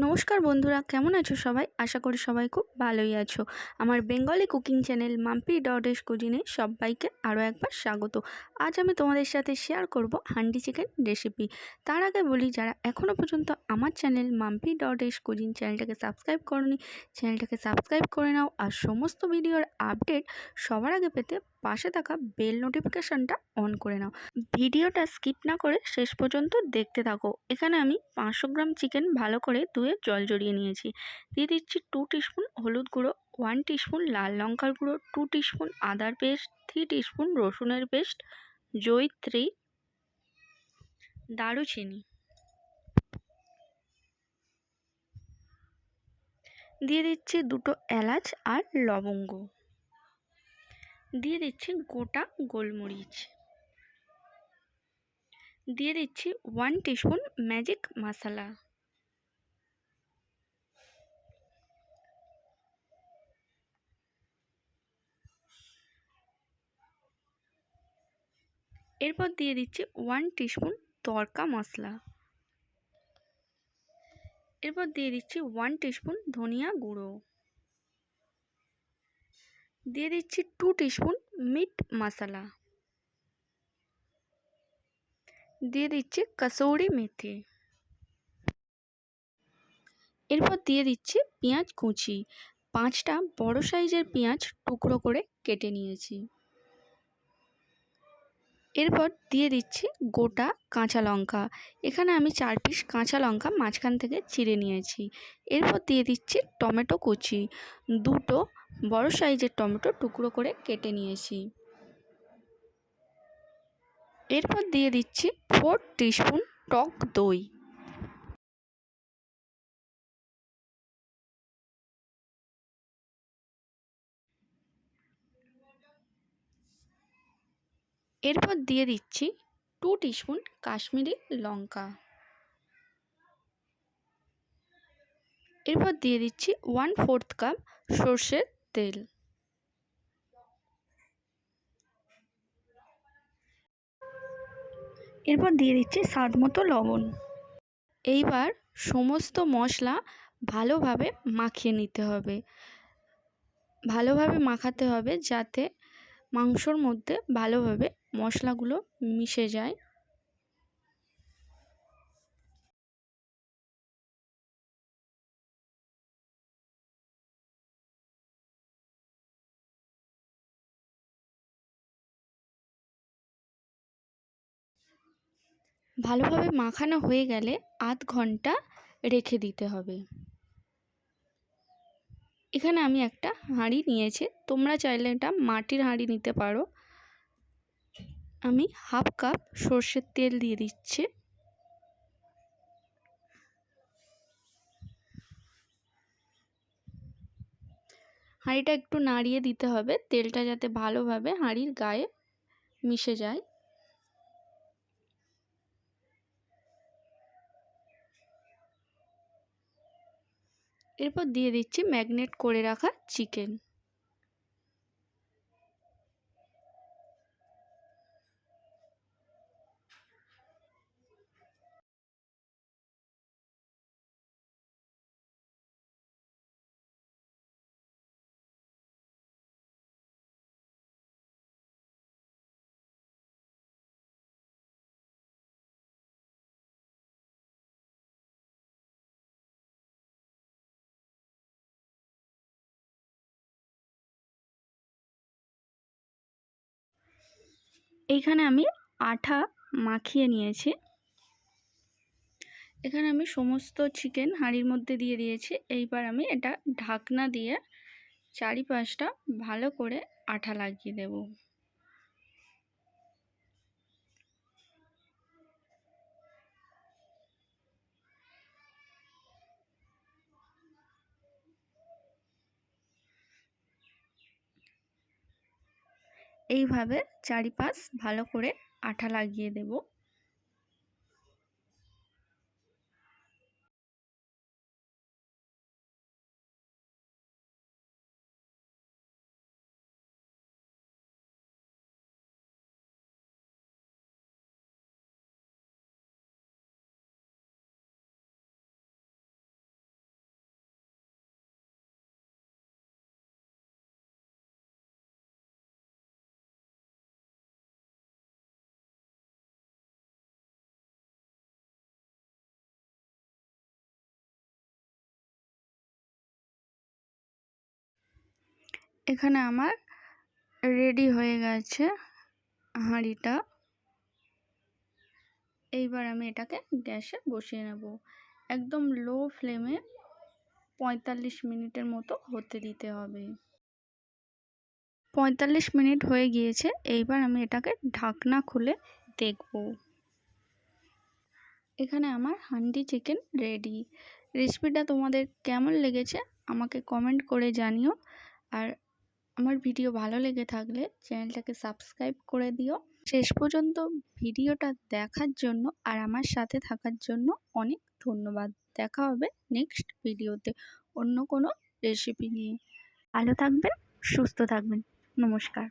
নমস্কার বন্ধুরা, কেমন আছো সবাই? আশা করি সবাই খুব ভালোই আছো। আমার বেঙ্গলি কুকিং চ্যানেল মাম্পি.এস কুজিনে সবাইকে আরও একবার স্বাগত। আজ আমি তোমাদের সাথে শেয়ার করব হান্ডি চিকেন রেসিপি। তার আগে বলি, যারা এখনও পর্যন্ত আমার চ্যানেল মাম্পি.এস কুজিন চ্যানেলটাকে সাবস্ক্রাইব করোনি, চ্যানেলটাকে সাবস্ক্রাইব করে নাও। আর সমস্ত ভিডিওর আপডেট সবার আগে পেতে পাশে থাকা বেল নোটিফিকেশানটা অন করে নাও। ভিডিওটা স্কিপ না করে শেষ পর্যন্ত দেখতে থাকো। এখানে আমি 500 গ্রাম চিকেন ভালো করে ধুয়ে জল জড়িয়ে নিয়েছি। দিয়ে দিচ্ছি 2 টিস্পুন হলুদ গুঁড়ো, 1 টিস্পুন লাল লঙ্কার গুঁড়ো, 2 টিস্পুন আদার পেস্ট, 3 টিস্পুন রসুনের পেস্ট, জয়িত্রী, দারুচিনি। দিয়ে দিচ্ছি 2টো এলাচ আর লবঙ্গ। দিয়ে দিচ্ছি গোটা গোলমরিচ। দিয়ে দিচ্ছি 1 টিস্পুন ম্যাজিক মশলা। এরপর দিয়ে দিচ্ছি 1 টিস্পুন তড়কা মশলা। এরপর দিয়ে দিচ্ছি 1 টিস্পুন ধনিয়া গুঁড়ো। দিয়ে দিচ্ছি 2 টিস্পুন মিট মশলা। দিয়ে দিচ্ছি কসুরি মেথি। এরপর দিয়ে দিচ্ছি পেঁয়াজ কুচি। 5টা বড় সাইজের পেঁয়াজ টুকরো করে কেটে নিয়েছি। এরপর দিয়ে দিচ্ছি গোটা কাঁচা লঙ্কা। এখানে আমি 4 পিস কাঁচা লঙ্কা মাঝখান থেকে চিড়ে নিয়েছি। এরপর দিয়ে দিচ্ছি টমেটো কুচি। 2টো বড় সাইজের টমেটো টুকরো করে কেটে নিয়েছি। এরপর দিয়ে দিচ্ছি 4 টিস্পুন টক দই। এরপর দিয়ে দিচ্ছি 2 টিস্পুন কাশ্মীরি লঙ্কা। এরপর দিয়ে দিচ্ছি 1/4 কাপ সর্ষের তেল। এরপর দিয়ে দিচ্ছি স্বাদ মতো লবণ। এইবার সমস্ত মশলা ভালোভাবে মাখিয়ে নিতে হবে। ভালোভাবে মাখাতে হবে যাতে মাংসর মধ্যে ভালোভাবে মশলাগুলো মিশে যায়। ভালোভাবে মাখানো হয়ে গেলে আধ ঘন্টা রেখে দিতে হবে। এখানে আমি একটা হাঁড়ি নিয়েছি, তোমরা চাইলে এটা মাটির হাঁড়ি নিতে পারো। আমি 1/2 কাপ সর্ষের তেল দিয়ে দিচ্ছি। হাঁড়িটা একটু নাড়িয়ে দিতে হবে, তেলটা যাতে ভালোভাবে হাঁড়ির গায়ে মিশে যায়। এরপর দিয়ে দিচ্ছি ম্যারিনেট করে রাখা চিকেন। এইখানে আমি আঠা মাখিয়ে নিয়েছি। এখানে আমি সমস্ত চিকেন হাঁড়ির মধ্যে দিয়ে দিয়েছি। এইবার আমি এটা ঢাকনা দিয়ে চারিপাশটা ভালো করে আঠা লাগিয়ে দেব। এইভাবে চারিপাশ ভালো করে আঠা লাগিয়ে দেব। এখানে আমার রেডি হয়ে গেছে হাঁড়িটা। এইবার আমি এটাকে গ্যাসে বসিয়ে নেব। একদম লো ফ্লেমে 45 মিনিটের মতো হতে দিতে হবে। 45 মিনিট হয়ে গিয়েছে। এইবার আমি এটাকে ঢাকনা খুলে দেখব। এখানে আমার হান্ডি চিকেন রেডি। রেসিপিটা তোমাদের কেমন লেগেছে আমাকে কমেন্ট করে জানিও। আর আমার ভিডিও ভালো লেগে থাকলে চ্যানেলটাকে সাবস্ক্রাইব করে দিও। শেষ পর্যন্ত ভিডিওটা দেখার জন্য আর আমার সাথে থাকার জন্য অনেক ধন্যবাদ। দেখা হবে নেক্সট ভিডিওতে অন্য কোনো রেসিপি নিয়ে। ভালো থাকবেন, সুস্থ থাকবেন। নমস্কার।